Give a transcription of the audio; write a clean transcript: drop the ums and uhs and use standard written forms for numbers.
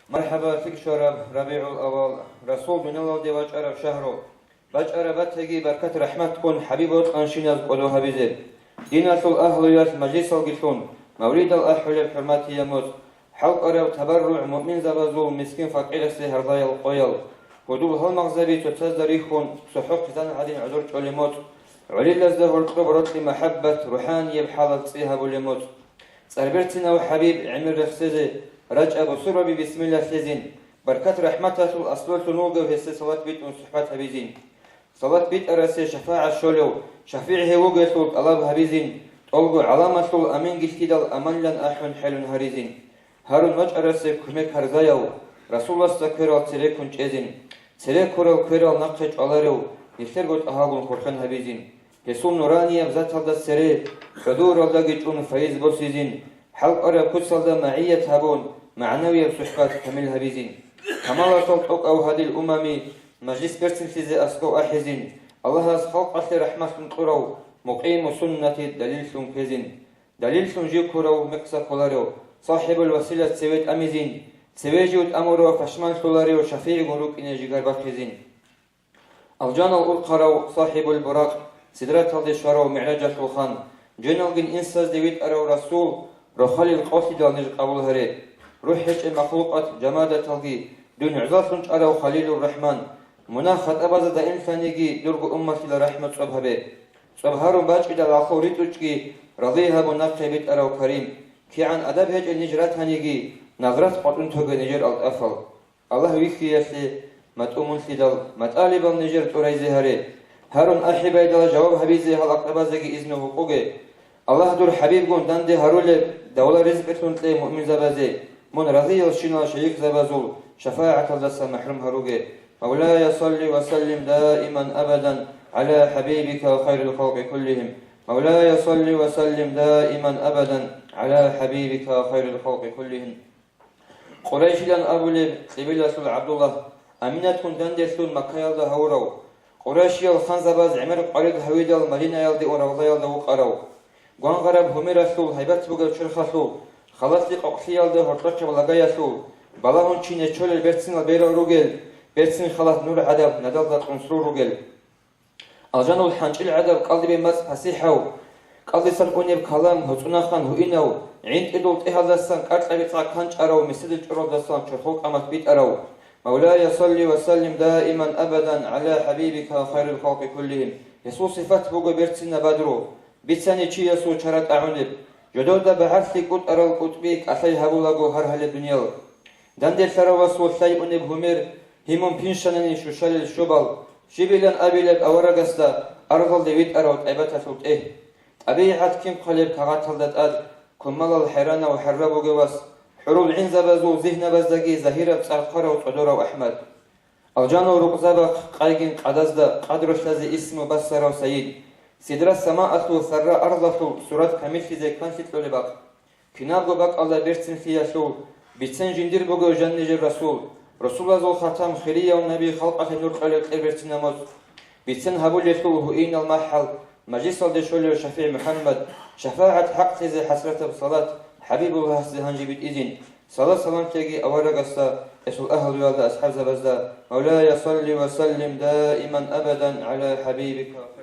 مرحبا فيك شرب ربيع الأول رسول من الله دي وجأرب شهره وجأربت تجي بركة رحمة تكون حبيبات أنشيناز قدوها بزير دينة الأهليات مجلس القشون موليد الأحول بحرمات يموت حلق أرب تبرع مؤمن زبازو مسكين فقير سهر ضايا القيل ودول هالمغزبي تتزدريخون سحوق تزان عدين عذور توليموت علي لزده القبرات لمحبة روحانية بحالة صيها بوليموت سربرتنا وحبيب عمر رخصيزي رجع بصورة بسم الله سيزين بركة رحمته الأصل تنوغ وهسي صلاة بيت وصحبات هبيزين صلاة بيت أرسي شفاعة شولو شفيعه وقتل الله هبيزين تلقوا علامة الأمين قشتيد الأمان لن أحن حلن هريزين هارون وجه أرسي كمك هرزايو رسول الله استكرال تريكون جيزين تريكورال كرال نقش علارو يفتر قد أهالون خورخن هبيزين يسول نورانية بذات هذا السري حضور الله جيجون فايز بوسيزين حلق أرى كتسل معية هبون معنوية بصحبات كامل هبيزين كمالا تلقق أو هذه الأمم مجلس برسن سيزي أسكو أحزين الله خلق أخي رحمة قرو مقيم سنة دليل كزين دليل جي كرو مكسا كولاريو صاحب الوسيلة سويت أميزين سويجوت أمرو فشمان سولاريو شفيع غروب إنجي غربات كزين الجان الأرقرو صاحب البراق سدرات الدشارو معراجة الخان جنالجن إنساز ديويت أرو رسول روحالي القاصد نجق أول هري روح هيك مخلوقات جمادة تلقي دون عزاز لنج أرو خليل الرحمن مناخت أبزا دا إنسانيجي درق أمتي لرحمة صبها صبهارو باج إلى العخو ريتوشكي رضيها بناقي بيت أرو كريم كي عن أدب هيك النجرات هنيجي نظرات قطن توغي نجر الأفل الله ويخي يسلي متأمون سيدل متقالب النجر توريزي هري هارون أحبا يدل جواب هبيزي هل أقربازيجي إذنه حقوقي الله دور حبيب قون دندي هارول دولة رزقتون تلي مؤمن زبازي من رضي الشنا شيخ زبازول شفاعة الله محرم هروجي مولاي صل وسلم دائما أبدا على حبيبك وخير الخلق كلهم مولاي صل وسلم دائما أبدا على حبيبك وخير الخلق كلهم قريش لن أبولي قبيلة سل عبد الله أمينة كن دندي سل مكة يلد هورو قريش يل خان زباز عمر قريد هويد المدينة يلد ورغضي يلد وقرو قان غرب همي رسول هيبت بغل شرخسول خلاص لي قوقسي يلده هرطاق بلغايا سول بلاهون چينه چول البرسين البيرا روغل برسين خلاص نور عدب ندل ذات عنصر روغل الجانو الحنج العدب قلبي بمس فسيحو قلبي سنقوني بكلام هزونا خان هوينو عند إدولت إهل دستان قرط أبيتها كانش أرو مسد الجرود دستان شرخوك أمت بيت أرو مولاي صلي وسلم دائما أبدا على حبيبك خير الخلق كلهم يسوع صفات بوغو برسين بدرو بيتساني چي يسوع چرات أعنب جدودا بحثي قد أرى القطبيك أثي هبولاغو هر هل الدنيا دندل سروا سي أنب همير همون پینشاننی شوشال الشبال شبیلن أبيلب أورغستا أرغل دويت أروت أبتا سلط أبيعت كم قلب كغات هلدت كمال الحيران وحربو جواس حرول عين زبازو ذهن بزدقي زهيرة بسرقرة وتعدورة وأحمد الجانو رقزابا قايقين قدزدا قدرش لزي اسم بسر وسيد سدرة السماء أثلو ثرى أرضثلو سورة كامل في زي كان ستلو لباق كنابو باق الله بيرتن فياسلو بيتسن جندير بوغو جنج الرسول رسول الله ذو الختام خيرية والنبي خلقه نور قلب إربرتن نماز بيتسن هبو يسلو هؤين المحل مجلس الدشولي وشفيع محمد شفاعة حق زي حسرة بصلاة حبيب الله سيهانجي بالإذن صلاة سلام تيجي أورغستا اسم أهل ويالد أصحاب زبزدا مولاي صل وسلم دائما أبدا على حبيبك